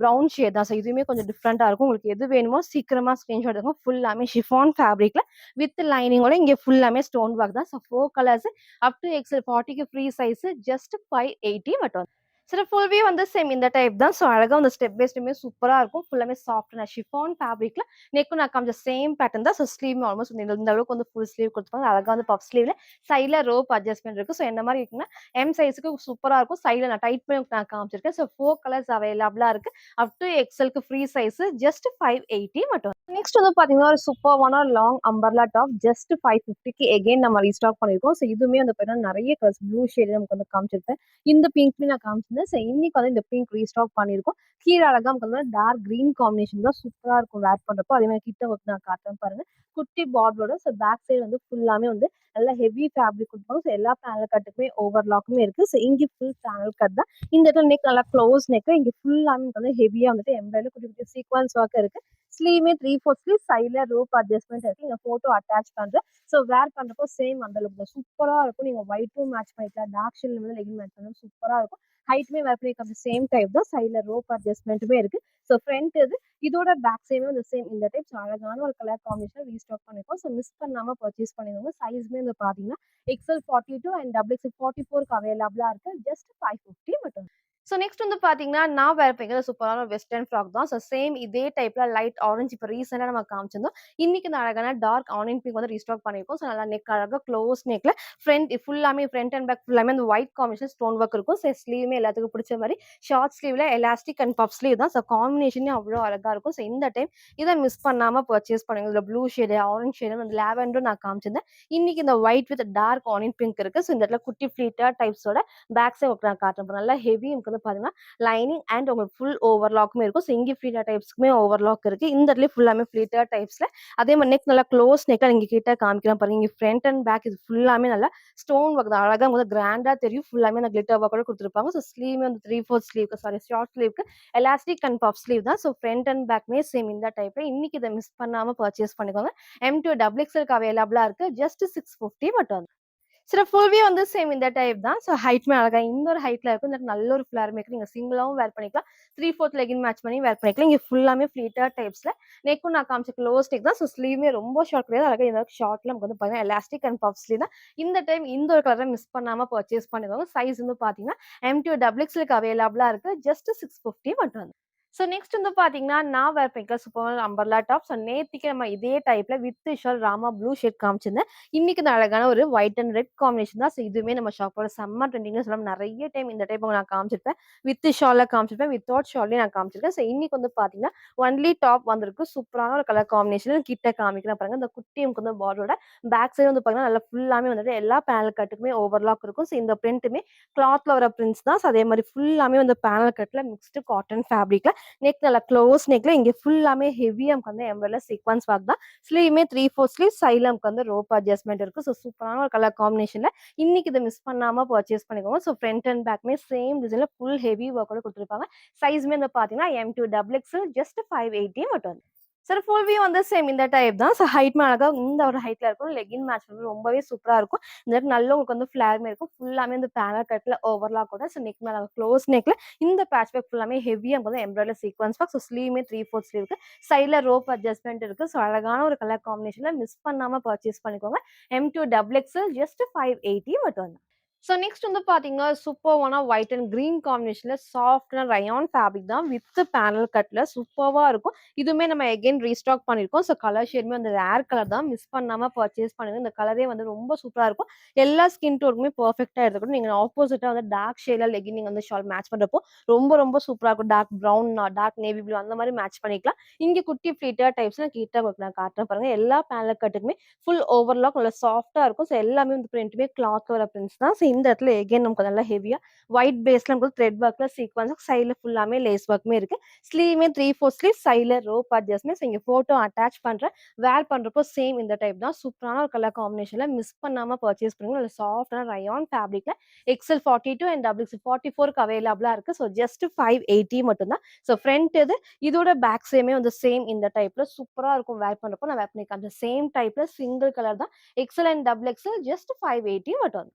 ப்ரௌன் ஷேட் தான். ஸோ இதுவுமே கொஞ்சம் டிஃப்ரெண்டா இருக்கும். உங்களுக்கு எது வேணுமோ சீக்கிரமா ஸ்கிரீன்ஷாட் எடுங்க. ஃபுல்லாமே ஷிஃபான் ஃபேப்ரிக்ல வித் லைனிங்கோட இங்க ஃபுல்லாமே ஸ்டோன் ஒர்க் தான். So 4 colours up to XL 40க்கு ஃப்ரீ சைஸ் ஜஸ்ட் 580 மட்டும். சில ஃபுல் வியூ வந்து சேம் இந்த டைப் தான். ஸோ அழகா அந்த ஸ்டெப் பை ஸ்டெப்புமே சூப்பரா இருக்கும். ஃபுல்லாமே சாஃப்ட்டான ஷிஃபான் ஃபேப்ரிக்ல நெக்கும் நான் காமிச்ச சேம் பேட்டர்ன் தான். ஸோ ஸ்லீவ்மே ஆல்மோஸ்ட் இந்த அளவுக்கு வந்து ஃபுல் ஸ்லீவ் குடுத்துருப்பாங்க. அழகா வந்து பஃப் ஸ்லீவ்ல சைட்ல ரோப் அட்ஜஸ்ட்மென்ட் இருக்கு. ஸோ என்ன மாரி இருக்குன்னா எம் சைஸ்க்கு சூப்பரா இருக்கும். சைடுல நான் டைட் பண்ணி நான் காமிச்சிருக்கேன். ஸோ 4 கலர்ஸ் அவைலபிளா இருக்கு. அப் டு எக்ஸ்எல்க்கு ஃப்ரீ சைஸ் ஜஸ்ட் 580 மட்டும். நெக்ஸ்ட் வந்து பாத்தீங்கன்னா ஒரு சூப்பர்வான லாங் அம்பர்லா டாப் ஜஸ்ட் 550க்கு எகைன் நம்ம ரீஸ்டாக் பண்ணிருக்கோம். ஸோ இதுவுமே வந்து பாத்தீங்கன்னா நிறைய கலர்ஸ் ப்ளூ ஷேட் நமக்கு வந்து காமிச்சிருப்பேன். இந்த பிங்க்மே நான் காமிச்சிருந்தேன். ஸோ இன்னைக்கு வந்து இந்த பிங்க் ரீஸ்டாக் பண்ணியிருக்கோம். கீழ அழகா நமக்கு வந்து டார்க் கிரீன் காம்பினேஷன் தான் சூப்பரா இருக்கும் வேர் பண்றப்போ. அதே மாதிரி கிட்ட ஒர்க் நான் காட்டுறேன் பாருங்க. குட்டி பார்டரோட ஸோ பேக் சைடு வந்து ஃபுல்லாமே வந்து நல்லா ஹெவி ஃபேப்ரிக் கொடுப்பாங்க. ஸோ எல்லா பேனல் கட்டுக்குமே ஓவர்லாக்குமே இருக்கு. ஸோ இங்க ஃபுல் பேனல் கட் தான். இந்த இடத்துல நெக் நல்லா க்ளோஸ் நெக். இங்க ஃபுல்லாமே வந்து ஹெவியா வந்துட்டு எம்ப்ராய்டரி குட்டி குட்டி சீக்வன்ஸ் ஒர்க் இருக்கு. ஸ்லீவ்மே 3/4 ஸ்லீவ் சைட்ல ரோப் அட்ஜஸ்ட்மெண்ட் இருக்கு. நீங்க போட்டோ அட்டாச் பண்றேன். ஸோ வேர் பண்றப்போ சேம் அந்த லுக் தான் சூப்பரா இருக்கும். நீங்க ஒயிட்டும் மேட்ச் பண்ணிக்கலாம். டார்க் ஷேட்ல வந்து லெகின் மேட்ச் பண்ணா சூப்பரா இருக்கும். ஹைட்மே வேர் பண்ணிக்கலாம். சேம் டைப் தான். சைட்ல ரோப் அட்ஜஸ்ட்மெண்ட்டுமே இருக்கு. ஸோ ஃப்ரண்ட் இது இதோட பேக் சைடுமே வந்து சேம் இந்த டைப் அழகான ஒரு கலர் காம்பினேஷன் ரீஸ்டாக் பண்ணிருக்கோம். ஸோ மிஸ் பண்ணாம பர்ச்சேஸ் பண்ணிடுங்க. சைஸ்மே வந்து பாத்தீங்கன்னா எக்ஸ்எல் 42 அண்ட் டபுள் எக்ஸ்எல் 44க்கு அவைலபிளா இருக்கு. ஜஸ்ட் 550 மட்டும். ஸோ நெக்ஸ்ட் வந்து பார்த்தீங்கன்னா, நான் வேர் பண்ணிக்கிற சூப்பரான வெஸ்டர்ன் ஃப்ராக் தான். ஸோ சேம் இதே டைப்ல லைட் ஆரஞ்ச் இப்ப ரீசென்ட்டா நம்ம காமிச்சிருந்தோம். இன்னைக்கு இந்த அழகான டார்க் ஆனியன் பிங்க் வந்து ரீஸ்டாக் பண்ணியிருக்கோம். ஸோ நல்லா நெக் அழகா க்ளோஸ் நெக்ல ஃப்ரண்ட் அண்ட் பேக் ஃபுல்லாமே அந்த ஒயிட் காம்பினேஷன் ஸ்டோன் ஒர்க் இருக்கும். ஸோ ஸ்லீவுமே எல்லாத்துக்கும் பிடிச்ச மாரி ஷார்ட் ஸ்லீவ்ல எலாஸ்டிக் அண்ட் பஃப் ஸ்லீவ் தான். ஸோ காம்பினேஷனே அவ்ளோ அழகா இருக்கும். ஸோ இந்த டைம் இத மிஸ் பண்ணாம பர்ச்சேஸ் பண்ணுங்க. இதுல ப்ளூ ஷேடு, ஆரஞ்ச் ஷேடு, அந்த லாவெண்டரும் நான் காமிச்சிருந்தேன். இன்னைக்கு இந்த white with dark onion pink இருக்கு. ஸோ இந்த இடத்துல குட்டி ஃப்ளீட்டட் டைப்ஸோட பேக் சைட் நான் காட்டுறேன். நல்லா ஹெவி எனக்கு வந்து பார்த்தீங்கன்னா லைனிங் அண்ட் உங்களுக்கு ஃபுல் ஓவர்லாக்குமே இருக்கும். ஸோ இங்கே ஃப்ளீட்டட் டைப்ஸ்க்குமே ஓவர்லாக் இருக்கு. இந்த இடத்துலயும் ஃபுல்லாமே ஃப்ளீட்டட் டைப்ஸ்ல அதே மாரி நெக் நல்லா க்ளோஸ் நெக்கா நீங்க கிட்ட காமிக்கிறேன் பாருங்க. இங்க ஃப்ரண்ட் அண்ட் பேக் இது ஃபுல்லாமே நல்லா ஸ்டோன் ஒர்க் தான். அழகா வந்து கிராண்டா தெரியும். ஃபுல்லாமே அந்த கிளிட்டர் ஒர்க்கோட குடுத்துருப்பாங்க. ஸோ ஸ்லீவ்மே வந்து 3/4 ஸ்லீவ்க்கு ஷார்ட் ஸ்லீவ்க்கு எலாஸ்டிக் அண்ட் பஃப் ஸ்லீவ் தான். ஸோ ஃப்ரண்ட் அண்ட் பேக்மே சேம் இந்த டைப்ல. இன்னைக்கு இத மிஸ் பண்ணாம பர்ச்சேஸ் பண்ணிக்கோங்க. M2 டபுள் எக்ஸ்எல்க்கு அவைலபிளா இருக்கு. ஜஸ்ட் 650 மட்டும். சில ஃபுல் வியூ வந்து சேம் இந்த டைப் தான். ஸோ ஹைட்மே அழகா இந்த ஒரு ஹைட்ல இருக்கும். இந்த நல்ல ஒரு ஃபிளேர் மேக்கர் நீங்க சிங்கிளாவும் வேர் பண்ணிக்கலாம். 3/4 லெகின் மேட்ச் பண்ணி வேர் பண்ணிக்கலாம். இங்க ஃபுல்லாமே ஃப்ளீட்டட் டைப்ஸ்ல நெக்கும் நான் காமிச்ச க்ளோஸ் நெக் தான். ஸோ ஸ்லீவ்மே ரொம்ப ஷார்ட் கிடையாது. அழகா இந்த ஷார்ட்ல நமக்கு வந்து பார்த்தீங்கன்னா எலாஸ்டிக் அண்ட் பஃப் ஸ்லீவ் தான். இந்த டைம் இந்த ஒரு கலரை மிஸ் பண்ணாம பர்ச்சேஸ் பண்ணிக்கோங்க. சைஸ் வந்து பார்த்தீங்கன்னா M2 டபுள் எக்ஸ்எல்க்கு அவைலபிளா இருக்கு. ஜஸ்ட் 650 மட்டும். ஸோ நெக்ஸ்ட் வந்து பார்த்தீங்கன்னா, நான் வேர் பண்ணிருக்க சூப்பரான அம்பர்லா டாப். ஸோ நேத்திக்கு நம்ம இதே டைப்ல வித் ஷால் ராமா ப்ளூ ஷேட் காமிச்சிருந்தேன். இன்னைக்கு இந்த அழகான ஒரு ஒயிட் அண்ட் ரெட் காம்பினேஷன் தான். ஸோ இதுவுமே நம்ம ஷாப்போட செம்ம ட்ரெண்டிங்னு சொல்லலாம். நெறைய டைம் இந்த டைப் நான் காமிச்சிருப்பேன். வித் ஷால்ல காமிச்சிருப்பேன். வித்தவுட் ஷால்லயும் நான் காமிச்சிருக்கேன். ஸோ இன்னைக்கு வந்து பார்த்தீங்கன்னா, ஒன்லி டாப் வந்திருக்கு. சூப்பரான ஒரு கலர் காம்பினேஷன் கிட்ட காமிக்கிறேன் பாருங்க. இந்த குட்டி நமக்கு வந்து பார்டரோட பேக் சைடு வந்து பார்த்தீங்கன்னா, நல்லா ஃபுல்லாமே வந்துட்டு எல்லா பேனல் கட்டுக்குமே ஓவர்லாக் இருக்கும். ஸோ இந்த பிரிண்ட்டுமே கிளாத்ல வர பிரிண்ட்ஸ் தான். ஸோ அதே மாரி ஃபுல்லாமே வந்து பேனல் கட்ல மிக்ஸ்டு காட்டன் ஃபேப்ரிக்ல நெக் நல்லா க்ளோஸ் நெக்ல இங்க ஃபுல்லாமே ஹெவியா நமக்கு வந்து எம்ப்ராய்டரி சீக்வென்ஸ் ஒர்க் தான். ஸ்லீவ்மே 3/4 ஸ்லீவ் சைடுல நமக்கு வந்து ரோப் அட்ஜஸ்ட்மென்ட் இருக்கு. ஸோ சூப்பரான ஒரு கலர் காம்பினேஷன்ல இன்னைக்கு இத மிஸ் பண்ணாம பர்ச்சேஸ் பண்ணிக்கோங்க. ஸோ ஃப்ரண்ட் அண்ட் பேக்மே சேம் டிசைன்ல ஃபுல் ஹெவி ஒர்க்கோட குடுத்துருப்பாங்க. சைஸ்மே வந்து பாத்தீங்கன்னா M2 டபுள் எக்ஸ்எல் ஜஸ்ட் 580 மட்டும். சார் ஃபுல் வியூ வந்து சேம் இந்த டைப் தான். ஸோ ஹைட்மே அழகா இந்த ஒரு ஹைட்ல இருக்கும். லெகின் மேட்ச் வந்து ரொம்பவே சூப்பரா இருக்கும். இந்த இடத்துல நல்ல உங்களுக்கு வந்து ஃபிளேர்மே இருக்கும். ஃபுல்லாமே இந்த பேனல் கட்ல ஓவர்லாக் கூட ஸோ நெக் மேல க்ளோஸ் நெக்ல இந்த பேட்ச் ஒர்க் ஃபுல்லாமே ஹெவியா வந்து எம்ப்ராய்டரி சீக்வென்ஸ் ஒர்க். ஸோ ஸ்லீவ்மே 3/4 ஸ்லீவ்க்கு சைடுல ரோப் அட்ஜஸ்ட்மென்ட் இருக்கு. ஸோ அழகான ஒரு கலர் காம்பினேஷன்ல மிஸ் பண்ணாம பர்ச்சேஸ் பண்ணிக்கோங்க. M2 டபுள் எக்ஸ்எல் ஜஸ்ட் 580 மட்டும். ஸோ நெக்ஸ்ட் வந்து பார்த்தீங்கன்னா, சூப்பர்வான ஒயிட் அண்ட் கிரீன் காம்பினேஷன்ல சாஃப்ட்டான ரயான் ஃபேப்ரிக் தான் வித் பேனல் கட்ல சூப்பர்வா இருக்கும். இதுவுமே நம்ம எகைன் ரீஸ்டாக் பண்ணியிருக்கோம். ஸோ கலர் ஷேடுமே வந்து ரேர் கலர் தான். மிஸ் பண்ணாம பர்ச்சேஸ் பண்ணுங்க. இந்த கலரே வந்து ரொம்ப சூப்பரா இருக்கும். எல்லா ஸ்கின் டோனுக்குமே பெர்ஃபெக்ட்டா எடுத்துக்கணும். நீங்க ஆப்போசிட்டா வந்து டார்க் ஷேட்ல லெகின் நீங்க வந்து ஷால் மேட்ச் பண்றப்போ ரொம்ப ரொம்ப சூப்பரா இருக்கும். Dark brown, dark navy blue அந்த மாரி மேட்ச் பண்ணிக்கலாம். இங்க குட்டி ஃப்ளீட்டர் டைப்ஸ் நான் கிட்ட உங்களுக்கு நான் காட்டுறேன் பாருங்க. எல்லா பேனல் கட்டுக்குமே ஃபுல் ஓவர்லாக் நல்லா சாஃப்ட்டா இருக்கும். ஸோ எல்லாமே வந்து பிரிண்ட்டுமே கிளாத் வர பிரிண்ட்ஸ் தான். ஸோ இந்த இடத்துல எகைன் நமக்கு நல்லா ஹெவியா ஒயிட் பேஸ்ல நமக்கு த்ரெட் ஒர்க்ல சீக்வென்ஸ் சைடுல ஃபுல்லாமே லேஸ் ஒர்க்குமே இருக்கு. ஸ்லீவ்மே 3/4 ஸ்லீவ் சைடுல ரோப் அட்ஜஸ்ட்மெண்ட். ஸோ இங்க ஃபோட்டோ அட்டாச் பண்றேன். வேர் பண்றப்போ சேம் இந்த டைப் தான். சூப்பரான ஒரு கலர் காம்பினேஷன்ல மிஸ் பண்ணாம பர்ச்சேஸ் பண்ணுங்க. நல்ல சாஃப்ட்டான ரயான் ஃபேப்ரிக்ல XL 42 அண்ட் XXL 44க்கு அவைலபிளா இருக்கு. ஸோ ஜஸ்ட் 580 மட்டும் தான். ஸோ ஃப்ரண்ட் இதோட பேக் சேமே வந்து சேம் இந்த டைப்ல சூப்பரா இருக்கும். வேர் பண்றப்போ நான் வேர் பண்ணிருக்கேன். அந்த சேம் டைப்ல சிங்கிள் கலர் தான். XL and double XL just 580 மட்டும்.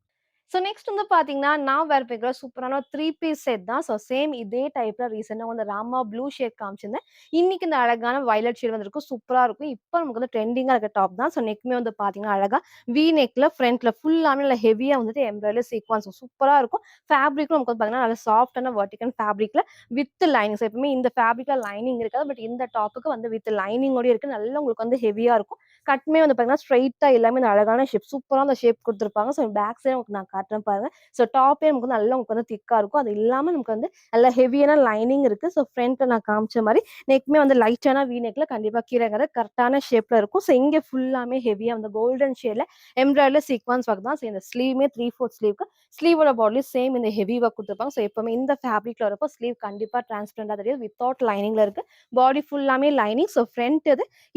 ஸோ நெக்ஸ்ட் வந்து பார்த்தீங்கன்னா, நான் வேர் பண்ணிக்கிற சூப்பரான 3 பீஸ் செட் தான். ஸோ சேம் இதே டைப்ல ரீசென்ட்டா வந்து ராமா ப்ளூ ஷேட் காமிச்சிருந்தேன். இன்னைக்கு இந்த அழகான வயலட் ஷேட் வந்திருக்கு. சூப்பரா இருக்கும். இப்போ நமக்கு வந்து ட்ரெண்டிங்கா இருக்க டாப் தான். ஸோ நெக்குமே வந்து பார்த்தீங்கன்னா, அழகா வி நெக்ல ஃப்ரண்ட்ல ஃபுல்லாமே நல்லா ஹெவியா வந்துட்டு எம்ப்ராய்டரி சீக்வென்ஸ் சூப்பரா இருக்கும். ஃபேப்ரிக்கும் நமக்கு வந்து பார்த்தீங்கன்னா, நல்லா சாஃப்ட்டான வெர்டிகல் ஃபேப்ரிக்ல வித் லைனிங். ஸோ எப்பவுமே இந்த ஃபேப்ரிக்ல லைனிங் இருக்காது. பட் இந்த டாப்புக்கு வந்து வித் லைனிங்கோடயே இருக்கு. நல்லா உங்களுக்கு வந்து ஹெவியா இருக்கும். கட்டுமே வந்து பார்த்தீங்கன்னா, ஸ்ட்ரெயிட்டா எல்லாமே இந்த அழகான ஷேப் சூப்பரா அந்த ஷேப் குடுத்துருப்பாங்க. ஸோ பேக் சைடு உங்களுக்கு நான் காட்டுறேன் பாருங்க. ஸோ டாப்பே நமக்கு வந்து நல்லா உங்களுக்கு வந்து திக்கா இருக்கும். அது இல்லாம நமக்கு வந்து நல்ல ஹெவியான லைனிங் இருக்கு. ஸோ ஃப்ரண்ட்ல நான் காமிச்ச மாரி நெக்குமே வந்து லைட்டான வி நெக்ல கண்டிப்பா கீழங்கிறது கரெக்ட்டான ஷேப்ல இருக்கும். ஸோ இங்க ஃபுல்லாமே ஹெவியா வந்து கோல்டன் ஷேட்ல எம்ப்ராய்டரி சீக்வென்ஸ் ஒர்க் தான். ஸோ இந்த ஸ்லீவ்மே 3/4 ஸ்லீவ்க்கு ஸ்லீவோட பாடிலயும் சேம் இந்த ஹெவி ஒர்க் குடுத்துருப்பாங்க. ஸோ எப்பவுமே இந்த ஃபேப்ரிக்ல வரப்போ ஸ்லீவ் கண்டிப்பா டிரான்ஸ்பரண்டா தெரியும். வித்தவுட் லைனிங்ல இருக்கு. பாடி ஃபுல்லாமே லைனிங். ஸோ ஃப்ரண்ட்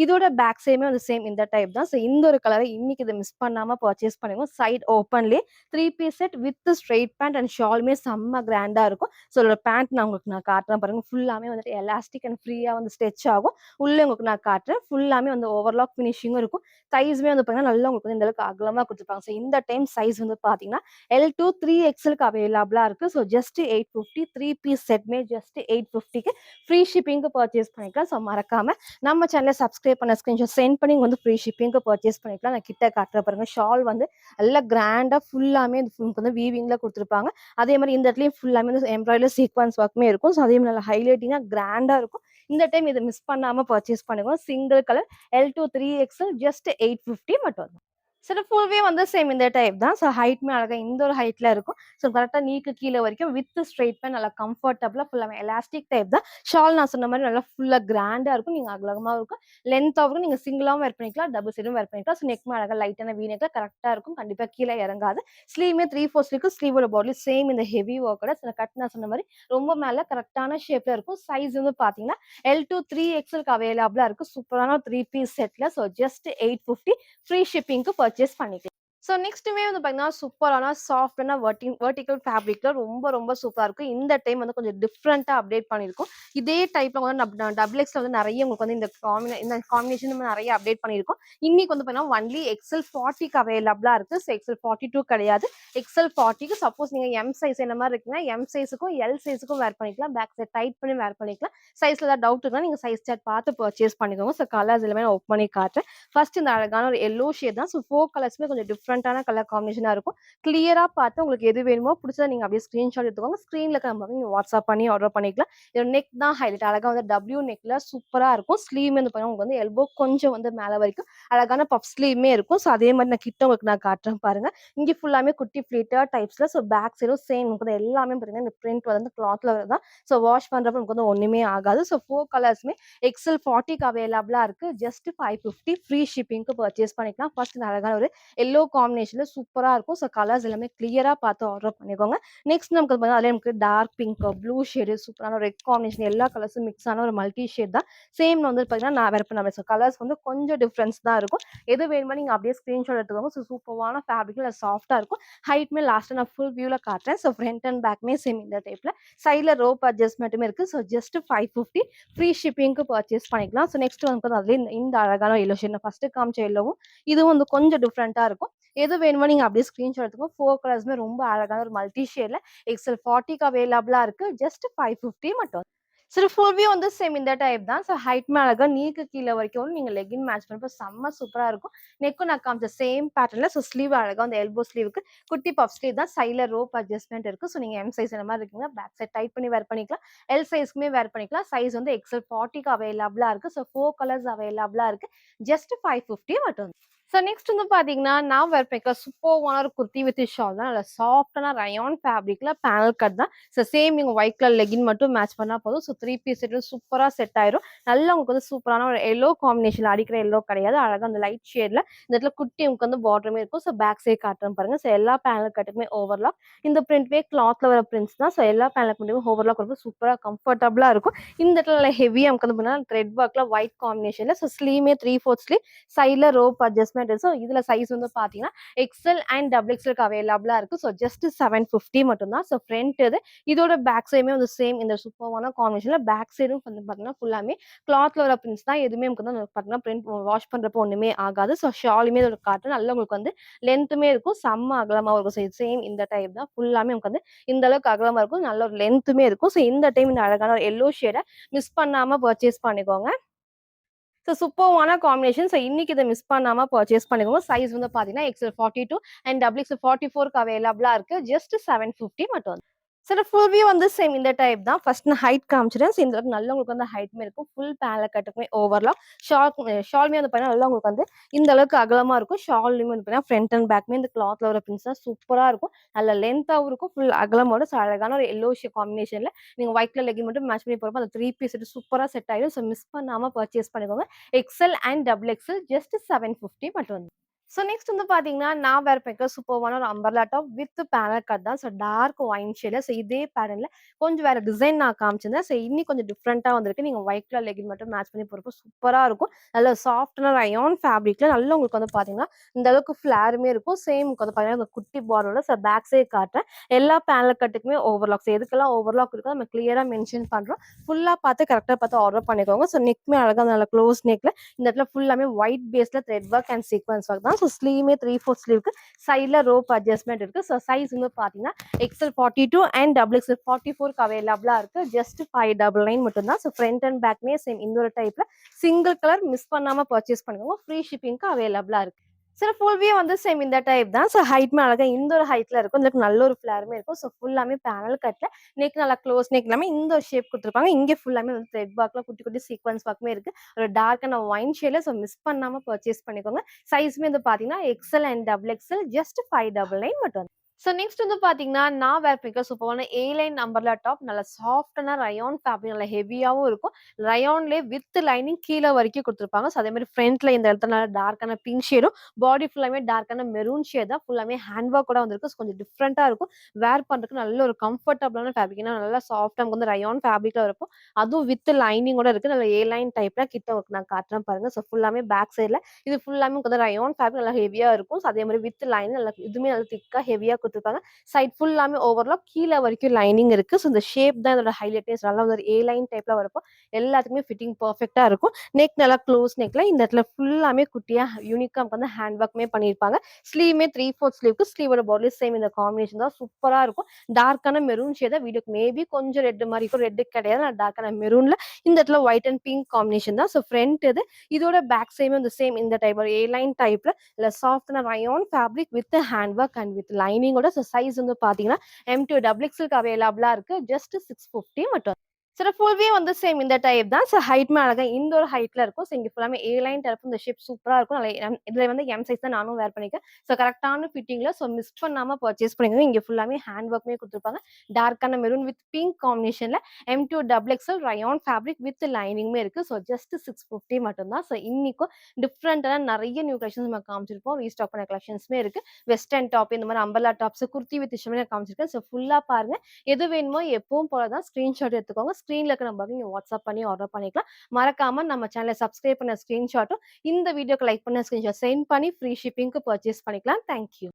இதோட பேக் சைடுமே வந்து சேம் இந்த டைப் தான். ஸோ இந்த ஒரு கலரை இன்னைக்கு இத மிஸ் பண்ணாம பர்ச்சேஸ் பண்ணுங்க. சைட் ஓப்பன்லயே 3 piece set with straight pant and ஷாலுமே செம்ம கிராண்டா இருக்கும். ஸோ இதோட பேண்ட் நான் உங்களுக்கு காட்டுறேன் பாருங்க. ஃபுல்லாமே வந்துட்டு எலாஸ்டிக் அண்ட் ஃப்ரீயா வந்து ஸ்ட்ரெச் ஆகும். உள்ள உங்களுக்கு நான் காட்டுறேன். ஃபுல்லாமே வந்து ஓவர்லாக் ஃபினிஷிங்கும் இருக்கும். சைஸ்மே வந்து பார்த்தீங்கன்னா, நல்லா உங்களுக்கு வந்து இந்த அளவுக்கு அகலமா குடுத்துருப்பாங்க. ஸோ இந்த டைம் சைஸ் வந்து பார்த்தீங்கன்னா, L to 3XLக்கு அவைலபிளா இருக்கு. ஸோ ஜஸ்ட் 850 3 பீஸ் செட்மே ஜஸ்ட் 850க்கு ஃப்ரீ ஷிப்பிங்க்கு பர்ச்சேஸ் பண்ணிக்கலாம். ஸோ மறக்காம நம்ம சேனல சப்ஸ்கிரைப் பண்ண ஸ்கிரீன்ஷாட் சென்ட் பண்ணி வந்து ஃப்ரீ ஷிப்பிங்க்கு பர்ச்சேஸ் பண்ணிக்கலாம். நான் கிட்ட காட்டுறேன் பாருங்க. ஷால் வந்து நல்லா கிராண்டா ஃபுல்லாமே ஃபுல்லாமே உங்களுக்கு வந்து வீவிங்ல கொடுத்துருப்பாங்க. அதே மாதிரி இந்த இடத்துலயும் ஃபுல்லாமே வந்து எம்ப்ராய்டரி சீக்வன்ஸ் ஒர்க்குமே இருக்கும். ஸோ அதே மாதிரி நல்லா ஹைலைட்டிங்கா கிராண்டா இருக்கும். இந்த டைம் இதை மிஸ் பண்ணாம பர்ச்சேஸ் பண்ணுங்க. Single colour L to 3XL just 850 மட்டும். சில ஃபுல்வே வந்து சேம் இந்த டைப் தான். ஸோ ஹைட்மே அழகா இந்த ஒரு ஹைட்ல இருக்கும். ஸோ கரெக்ட்டா நீக்கு கீழ வரைக்கும் வித் ஸ்ட்ரெயிட் பேண்ட் நல்லா கம்ஃபர்டபுளா ஃபுல்லாவே எலாஸ்டிக் டைப் தான். ஷால் நான் சொன்ன மாரி நல்லா ஃபுல்லா கிராண்டா இருக்கும். நீங்க அகலமாவும் இருக்கும். லென்த்தாவும் நீங்க சிங்கிளாவும் வேர் பண்ணிக்கலாம். டபுள் சைடும் வேர் பண்ணிக்கலாம். ஸோ நெக்மே அழகா லைட்டான வி நெக்ல கரெக்ட்டா இருக்கும். கண்டிப்பா கீழ இறங்காது. ஸ்லீவ்மே 3/4 ஸ்லீவ்க்கு ஸ்லீவோட பாடி சேம் இந்த ஹெவி ஒர்க்கோட சில கட் நான் சொன்ன மாரி ரொம்ப மேல கரெக்ட்டான ஷேப்ல இருக்கும். சைஸ் வந்து பார்த்தீங்கன்னா L to 3XLக்கு அவைலபிளா இருக்கு. சூப்பரான 3 பீஸ் செட்ல. ஸோ ஜஸ்ட் 850 ஃப்ரீ ஷிப்பிங்க்கு பர்ச்சேஸ் பண்ணிக்கலாம். ஸோ நெக்ஸ்ட்டுமே வந்து பார்த்தீங்கன்னா, சூப்பரான சாஃப்ட்டான வெர்டிகல் ஃபேப்ரிக்ல ரொம்ப சூப்பரா இருக்கும். இந்த டைம் வந்து கொஞ்சம் டிஃப்ரெண்ட்டா அப்டேட் பண்ணியிருக்கோம். இதே டைப்ல வந்து டபுள் எக்ஸ்ல வந்து நெறைய உங்களுக்கு வந்து இந்த காம்பினேஷன் நம்ம நெறைய அப்டேட் பண்ணியிருக்கோம். இன்னைக்கு வந்து பார்த்தீங்கன்னா, ஒன்லி எக்ஸ்எல் 40க்கு அவைலபிளா இருக்கு. ஸோ எக்ஸ்எல் 42 கிடையாது. எக்ஸ்எல் 40க்கு சப்போஸ் நீங்க எம் சைஸ் இந்த மாரி இருக்குன்னா, எம் சைஸுக்கும், எல் சைஸுக்கும் வேர் பண்ணிக்கலாம். பேக் சைட் டைட் பண்ணி வேர் பண்ணிக்கலாம். சைஸ்ல ஏதாவது டவுட் இருந்தா நீங்க சைஸ் சார்ட் பார்த்து பர்ச்சேஸ் பண்ணிக்கோங்க. ஸோ கலர்ஸ் எல்லாமே நான் ஓப்பன் பண்ணி காட்டுறேன். ஃபர்ஸ்ட் இந்த அழகான ஒரு எல்லோ ஷேட் தான். ஸோ 4 கலர்ஸுமே கொஞ்சம் டிஃப்ரெண்டான கலர் காம்பினேஷனா இருக்கும். கிளியரா பார்த்து உங்களுக்கு எது வேணுமோ பிடிச்சத நீங்க அப்படியே ஸ்கிரீன்ஷாட் எடுத்துக்கோங்க. ஸ்க்ரீன்ல இருக்க நம்பருக்கு நீங்க வாட்ஸ்அப் பண்ணி ஆர்டர் பண்ணிக்கலாம். இதோட நெக் தான் ஹைலைட். அழகா வந்து டபிள்யூ நெக்ல சூப்பரா இருக்கும். ஸ்லீவ் வந்து பாத்தீங்கன்னா உங்களுக்கு வந்து எல்போ கொஞ்சம் வந்து மேல வரைக்கும் அழகான பஃப் ஸ்லீவ்மே இருக்கும். ஸோ அதே மாதிரி நான் கிட்ட உங்களுக்கு நான் காட்டுறேன் பாருங்க. இங்க ஃபுல்லாமே குட்டி ஃபிளீட்டர் டைப்ஸ்ல. ஸோ பேக் சைடும் சேம் உங்களுக்கு எல்லாமே பார்த்தீங்கன்னா இந்த பிரிண்ட் வந்து கிளாத்ல தான். ஸோ வாஷ் பண்றப்ப உங்களுக்கு வந்து ஒண்ணுமே ஆகாது. ஸோ 4 கலர்ஸ்மே எக்ஸ்எல் 40க்கு அவைலபிளா இருக்கு. ஜஸ்ட் 550 ஃப்ரீ ஷிப்பிங்க்கு பர்ச்சேஸ் பண்ணிக்கலாம். ஃபர்ஸ்ட் இந்த அழகான ஒரு எல்லோ காம்பினேஷன்ல சூப்பரா இருக்கும். ஸோ கலர்ஸ் எல்லாமே கிளியரா பார்த்து ஆர்டர் பண்ணிக்கோங்க. நெக்ஸ்ட் நமக்கு வந்து அதிலே நமக்கு டார்க் பிங்க், ப்ளூ ஷேடு, சூப்பரான ரெட் காம்பினேஷன் எல்லா கலர்ஸும் மிக்ஸ் ஆன ஒரு மல்டி ஷேட் தான். சேம் வந்து பார்த்தீங்கன்னா நான் வேர் பண்ண ஸோ கலர்ஸ் வந்து கொஞ்சம் டிஃப்ரென்ஸ் தான் இருக்கும். எது வேணுமோ நீங்க அப்படியே ஸ்கிரீன்ஷாட் எடுத்துக்கோங்க. ஸோ சூப்பரான ஃபேப்ரிக்ல சாஃப்ட்டா இருக்கும். ஹைட்மே லாஸ்ட்டா நான் ஃபுல் வியூல காட்டுறேன். ஸோ ஃப்ரண்ட் அண்ட் பேக்மே சேம் இந்த டைப்ல. சைட்ல ரோப் அட்ஜஸ்ட்மெண்ட்டுமே இருக்கு. ஸோ ஜஸ்ட் 550 ஃப்ரீ ஷிப்பிங்க்கு பர்ச்சேஸ் பண்ணிக்கலாம். ஸோ நெக்ஸ்ட் வந்து அதுலேயே இந்த அழகான எல்லோ ஷேட் நான் ஃபர்ஸ்ட் காமிச்ச எல்லோவும் இதுவும் வந்து கொஞ்சம் டிஃப்ரெண்டா இருக்கும். எது வேணுமோ நீங்க அப்படியே ஸ்கிரீன்ஷாட் எடுத்துக்கோங்க. 4 கலர்ஸ்மே ரொம்ப அழகான ஒரு மல்டி ஷேட்ல எக்ஸ்எல் 40க்கு அவைலபிளா இருக்கு. ஜஸ்ட் 550 மட்டும். சரி ஃபுல் வியூ வந்து சேம் இந்த டைப் தான். ஸோ ஹைட்மே அழகா நீக்கு கீழ வரைக்கும் நீங்க லெகின் மேட்ச் பண்ணப்போ செம்ம சூப்பரா இருக்கும். நெக்கும் நான் காமிச்ச சேம் பேட்டர்ன்ல. ஸோ ஸ்லீவ் அழகா அந்த எல்போ ஸ்லீவுக்கு குட்டி பஃப் ஸ்லீவ் தான். சைட்ல ரோப் அட்ஜஸ்ட்மெண்ட் இருக்கு. ஸோ நீங்க எம் சைஸ் இந்த மாதிரி இருக்கீங்க பேக் சைட் டைட் பண்ணி வேர் பண்ணிக்கலாம். எல் சைஸ்க்குமே வேர் பண்ணிக்கலாம். சைஸ் வந்து எக்ஸ்எல் 40க்கு அவைலபிளா இருக்கு. ஸோ 4 கலர்ஸ் அவைலபிளா இருக்கு. ஜஸ்ட் 550 மட்டும். ஸோ நெக்ஸ்ட் வந்து பார்த்தீங்கன்னா, நான் வேர் பண்ணிக்கிற சூப்பர்வான ஒரு குர்த்தி வித் ஷால் தான். நல்லா சாஃப்ட்டான ரயான் ஃபேப்ரிக்ல பேனல் கட் தான். ஸோ சேம் நீங்க ஒயிட் கலர் லெகின் மட்டும் மேட்ச் பண்ணா போதும். ஸோ 3 பீஸ் செட் சூப்பரா செட் ஆயிரும். நல்லா உங்களுக்கு வந்து சூப்பரான ஒரு எல்லோ காம்பினேஷன்ல அடிக்கிற எல்லோ கிடையாது. அழகா அந்த லைட் ஷேட்ல இந்த இடத்துல குட்டி உங்களுக்கு வந்து பார்டருமே இருக்கும். ஸோ பேக் சைட் காட்டுறேன் பாருங்க. ஸோ எல்லா பேனல் கட்டுக்குமே ஓவர்லாக். இந்த பிரிண்ட்மே கிளாத்ல வர பிரிண்ட்ஸ் தான். ஸோ எல்லா பேனல் கட்டுமே ஓவர்லாக் இருக்கும். சூப்பரா கம்ஃபர்டபுளா இருக்கும். இந்த இடத்துல நல்லா ஹெவியா நமக்கு வந்து பார்த்தீங்கன்னா த்ரெட் ஒர்க்ல ஒயிட் காம்பினேஷன்ல. ஸோ ஸ்லீவ்மே 3/4 ஸ்லீவ் சைட்ல ரோப் அட்ஜஸ்ட்மெண்ட். ஸோ இதுல சைஸ் வந்து பாத்தீங்கன்னா எக்ஸ்எல் அண்ட் டபுள் எக்ஸ்எல் அவைலபிளா இருக்கு. ஸோ ஜஸ்ட் 750 மட்டும் தான். ஸோ ஃப்ரண்ட் இது இதோட பேக் சைடுமே வந்து சேம் இந்த சூப்பரான காம்பினேஷன்ல பேக் சைடும் வந்து பாத்தீங்கன்னா ஃபுல்லாமே கிளாத்ல வர பிரிண்ட்ஸ் தான். எதுவுமே உங்களுக்கு வந்து பாத்தீங்கன்னா பிரிண்ட் வாஷ் பண்றப்போ ஒண்ணுமே ஆகாது. ஸோ ஷாலுமே இதோட காட்டு நல்லா உங்களுக்கு வந்து லென்த்துமே இருக்கும். செம்ம அகலமா இருக்கும். சேம் இந்த டைப் தான் ஃபுல்லாமே உங்களுக்கு வந்து இந்த அளவுக்கு அகலமா இருக்கும். நல்ல ஒரு லென்த்துமே இருக்கும். ஸோ இந்த டைம் இந்த அழகான ஒரு எல்லோ ஷேட மிஸ் பண்ணாம பர்ச்சேஸ் பண்ணிக்கோங்க. ஸோ சூப்பர்வான காம்பினேஷன். ஸோ இன்னைக்கு இத மிஸ் பண்ணாம பர்ச்சேஸ் பண்ணிக்கோங்க. சைஸ் வந்து பார்த்தீங்கன்னா எக்ஸ்எல் 42 அண்ட் டபுள் எக்ஸ்எல் 44க்கு அவைலபிளா இருக்கு. ஜஸ்ட் 750 மட்டும். சரி ஃபுல் வியூ வந்து சேம் இந்த டைப் தான். ஃபர்ஸ்ட் நான் ஹைட் காமிச்சுறேன். ஸோ இந்த அளவுக்கு நல்லா உங்களுக்கு வந்து ஹைட்மே இருக்கும். ஃபுல் பேனல் கட்டுக்குமே ஓவர்லாக். ஷால்மே வந்து பார்த்தீங்கன்னா நல்லா உங்களுக்கு வந்து இந்த அளவுக்கு அகலமா இருக்கும். ஷால்லையுமே வந்து பார்த்தீங்கன்னா ஃப்ரண்ட் அண்ட் பேக்மே இந்த கிளாத்ல வர பிரிண்ட்ஸ் தான் சூப்பரா இருக்கும். நல்ல லென்த்தாவும் இருக்கும். ஃபுல் அகலமோட அழகான ஒரு எல்லோ காம்பினேஷன்ல நீங்க ஒயிட் கலர் லெகின் மட்டும் மேட்ச் பண்ணி போறப்போ அந்த 3 பீஸ் செட் சூப்பரா செட் ஆயிடும். ஸோ மிஸ் பண்ணாம பர்ச்சேஸ் பண்ணிக்கோங்க. XL and double XL just 750 மட்டும். ஸோ நெக்ஸ்ட் வந்து பார்த்தீங்கன்னா, நான் வேர் பண்ணிருக்க சூப்பர்வான ஒரு umbrella top with panel cut தான். ஸோ டார்க் ஒயின் ஷேட்ல. ஸோ இதே பேட்டர்ன்ல கொஞ்சம் வேற டிசைன் நான் காமிச்சிருந்தேன். ஸோ இன்னி கொஞ்சம் டிஃப்ரெண்ட்டா வந்திருக்கு. நீங்க ஒயிட் கலர் லெகின் மட்டும் மேட்ச் பண்ணி போறப்போ சூப்பரா இருக்கும். நல்ல சாஃப்ட்டான ரயான் ஃபேப்ரிக்ல நல்லா உங்களுக்கு வந்து பார்த்தீங்கன்னா, இந்த அளவுக்கு ஃபிளாருமே இருக்கும். சேம் வந்து பார்த்தீங்கன்னா, இந்த குட்டி பார்டரோட பேக் சைடு காட்டுறேன். எல்லா பேனல் கட்டுக்குமே ஓவர்லாக். ஸோ எதுக்கெல்லாம் ஓவர்லாக் இருக்கோ நம்ம கிளியரா மென்ஷன் பண்றோம். ஃபுல்லா பார்த்து கரெக்ட்டா பார்த்து ஆர்டர் பண்ணிக்கோங்க. ஸோ நெக்மே அழகா நல்ல க்ளோஸ் நெக்ல இந்த இடத்துல ஃபுல்லாமே ஒயிட் பேஸ்ல thread work and sequence work தான். ஸோ ஸ்லீவ்மே 3/4 ஸ்லீவ்க்கு சைட்ல ரோப் அட்ஜஸ்ட்மெண்ட் இருக்கு. ஸோ சைஸ் வந்து பார்த்தீங்கன்னா எக்ஸ்எல் 42 அண்ட் டபுள் எக்ஸ்எல் 44க்கு அவைலபிளா இருக்கு. ஜஸ்ட் 599 மட்டும் தான். ஸோ ஃப்ரண்ட் அண்ட் பேக்மே சேம் இந்த ஒரு டைப்ல சிங்கிள் கலர் மிஸ் பண்ணாம பர்ச்சேஸ் பண்ணுங்க. ஃப்ரீ ஷிப்பிங்க்கு அவைலபிளா இருக்கு. சில ஃபுல் வியூ வந்து சேம் இந்த டைப் தான். ஸோ ஹைட்மே அழகா இந்த ஒரு ஹைட்ல இருக்கும். இதுக்கு நல்ல ஒரு ஃப்ளேருமே இருக்கும். ஸோ ஃபுல்லாமே பேனல் கட்ல நெக் நல்லா க்ளோஸ் நெக் எல்லாமே இந்த ஒரு ஷேப் குடுத்துருப்பாங்க. இங்க ஃபுல்லாமே வந்து த்ரெட் ஒர்க்ல குட்டி, குட்டி சீக்வென்ஸ் ஒர்க்குமே இருக்கு. ஒரு டார்க்கான ஒயின் ஷேட்ல ஸோ மிஸ் பண்ணாம பர்ச்சேஸ் பண்ணிக்கோங்க. சைஸ்மே வந்து பார்த்தீங்கன்னா, XL and double XL just 599 மட்டும். ஸோ நெக்ஸ்ட் வந்து பார்த்தீங்கன்னா, நான் வேர் பண்ணிருக்க சூப்பரான ஏ லைன் அம்பர்லா டாப். நல்லா சாஃப்ட்டான ரயான் ஃபேப்ரிக் நல்லா ஹெவியாவும் இருக்கும். ரயான்லயே வித் லைனிங் கீழ வரைக்கும் குடுத்துருப்பாங்க. ஸோ அதே மாரி ஃப்ரண்ட்ல இந்த இடத்துல நல்லா டார்க்கான பிங்க் ஷேடும், பாடி ஃபுல்லாமே டார்க்கான மெரூன் ஷேட் தான். ஃபுல்லாமே ஹேண்ட் ஒர்க் கூட வந்திருக்கு. ஸோ கொஞ்சம் டிஃப்ரெண்ட்டா இருக்கும். வேர் பண்றதுக்கு நல்ல ஒரு கம்ஃபர்டபுளான ஃபேப்ரிக். ஏன்னா நல்லா சாஃப்ட்டா நமக்கு வந்து ரயான் ஃபேப்ரிக்ல இருக்கும். அதுவும் வித் லைனிங்கோட இருக்கு. நல்லா ஏ லைன் டைப்ல கிட்ட உங்களுக்கு நான் காட்டுறேன் பாருங்க. ஸோ ஃபுல்லாமே பேக் சைட்ல இது ஃபுல்லாமே உங்களுக்கு வந்து ரயான் ஃபேப்ரிக் நல்லா ஹெவியா இருக்கும். ஸோ அதே மாரி வித் லைன் நல்லா இதுவுமே நல்லா திக்கா ஹெவியா குடுத்துருப்பாங்க. சைட் ஃபுல்லாமே ஓவர்லாக் கீழ வரைக்கும் லைனிங் இருக்கு. ஸோ இந்த ஷேப் தான் இதோட ஹைலைட்டே. நல்லா ஒரு ஏ லைன் டைப்ல வரப்போ எல்லாத்துக்குமே ஃபிட்டிங் பெர்ஃபெக்ட்டா இருக்கும். நெக் நல்லா க்ளோஸ் நெக்ல இந்த இடத்துல ஃபுல்லாமே குட்டியா யூனிக்கா நமக்கு வந்து ஹேண்ட் ஒர்க்மே பண்ணியிருப்பாங்க. ஸ்லீவ்மே 3/4 ஸ்லீவ்க்கு ஸ்லீவோட பாடியும் சேம் இந்த காம்பினேஷன் தான் சூப்பரா இருக்கும். டார்க்கான மெரூன் ஷேட் தான் வீடியோக்கு மேபி கொஞ்சம் ரெட் மாரி இருக்கும். ரெட் கிடையாது. நான் டார்க்கான மெரூன்ல இந்த இடத்துல ஒயிட் அண்ட் பிங்க் காம்பினேஷன் தான். ஸோ ஃப்ரண்ட் இது. இதோட பேக் சைடுமே வந்து சேம் இந்த டைப் ஒரு ஏ லைன் டைப்ல இல்ல சாஃப்ட்டான rayon fabric with hand work and with லைனிங்கோட சைஸ் வந்து பார்த்தீங்கன்னா, M2 டபுள் எக்ஸ்எல்க்கு அவைலபிளா இருக்கு. ஜஸ்ட் 650 மட்டும். சில ஃபுல் வந்து சேம் இந்த டைப் தான். ஸோ ஹைட்மே அழகா இந்த ஒரு ஹைட்ல இருக்கும். ஸோ இங்க ஃபுல்லாமே ஏ லைன் டைப் இந்த ஷேப் சூப்பரா இருக்கும். நல்லா இதுல வந்து எம் சைஸ் தான் நானும் வேர் பண்ணியிருக்கேன். ஸோ கரெக்ட்டான ஃபிட்டிங்ல ஸோ மிஸ் பண்ணாம பர்ச்சேஸ் பண்ணிக்கோங்க. இங்க ஃபுல்லாமே ஹேண்ட் ஒர்க்மே குடுத்துருப்பாங்க. டார்க்கான மெரூன் வித் பிங்க் காம்பினேஷன்ல M2 double XL rayon fabric with லைனிங்குமே இருக்கு. ஸோ ஜஸ்ட் 650 மட்டும் தான். ஸோ இன்னிக்கும் டிஃப்ரெண்ட்டான நெறைய நியூ கலெக்ஷன்ஸ் நம்ம காமிச்சிருப்போம். ரீஸ்டாக் பண்ண கலெக்ஷன்ஸுமே இருக்கு. வெஸ்டர்ன் டாப் இந்த மாரி அம்பர்லா டாப்ஸ், குர்த்தி வித் இஷ்டமே நான் காமிச்சிருக்கேன். ஸோ ஃபுல்லா பாருங்க. எது வேணுமோ எப்பவும் போல தான் ஸ்கிரீன்ஷாட் எடுத்துக்கோங்க. ஸ்க்ரீன்ல இருக்க நம்பருக்கு நீங்க வாட்ஸ்அப் பண்ணி ஆர்டர் பண்ணிக்கலாம். மறக்காம நம்ம சேனல சப்ஸ்கிரைப் பண்ண ஸ்கிரீன்ஷாட்டும், இந்த வீடியோக்கு லைக் பண்ண ஸ்கிரீன்ஷாட் சென்ட் பண்ணி ஃப்ரீ ஷிப்பிங்க்கு பர்ச்சேஸ் பண்ணிக்கலாம். Thank you.